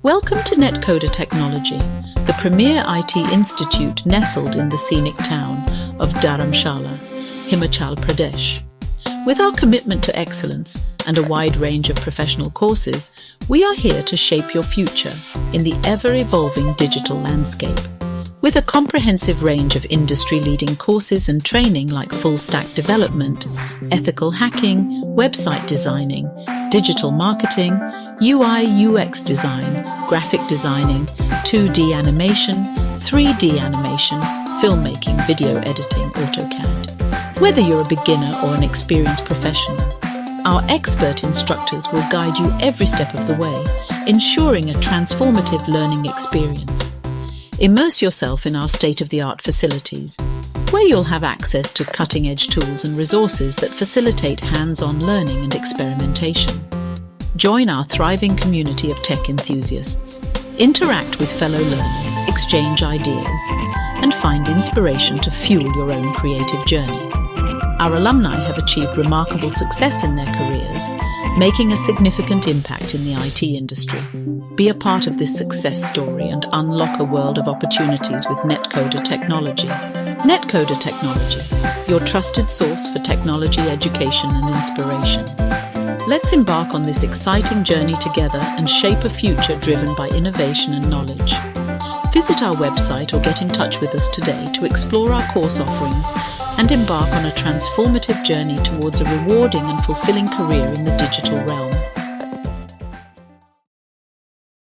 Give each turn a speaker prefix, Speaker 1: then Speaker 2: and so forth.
Speaker 1: Welcome to Netcoder Technology, the premier IT institute nestled in the scenic town of Dharamshala, Himachal Pradesh. With our commitment to excellence and a wide range of professional courses, we are here to shape your future in the ever-evolving digital landscape. With a comprehensive range of industry-leading courses and training like full-stack development, ethical hacking, website designing, digital marketing, UI/UX design, graphic designing, 2D animation, 3D animation, filmmaking, video editing, AutoCAD. Whether you're a beginner or an experienced professional, our expert instructors will guide you every step of the way, ensuring a transformative learning experience. Immerse yourself in our state-of-the-art facilities, where you'll have access to cutting-edge tools and resources that facilitate hands-on learning and experimentation. Join our thriving community of tech enthusiasts. Interact with fellow learners, exchange ideas, and find inspiration to fuel your own creative journey. Our alumni have achieved remarkable success in their careers, making a significant impact in the IT industry. Be a part of this success story and unlock a world of opportunities with Netcoder Technology. Netcoder Technology, your trusted source for technology education and inspiration. Let's embark on this exciting journey together and shape a future driven by innovation and knowledge. Visit our website or get in touch with us today to explore our course offerings and embark on a transformative journey towards a rewarding and fulfilling career in the digital realm.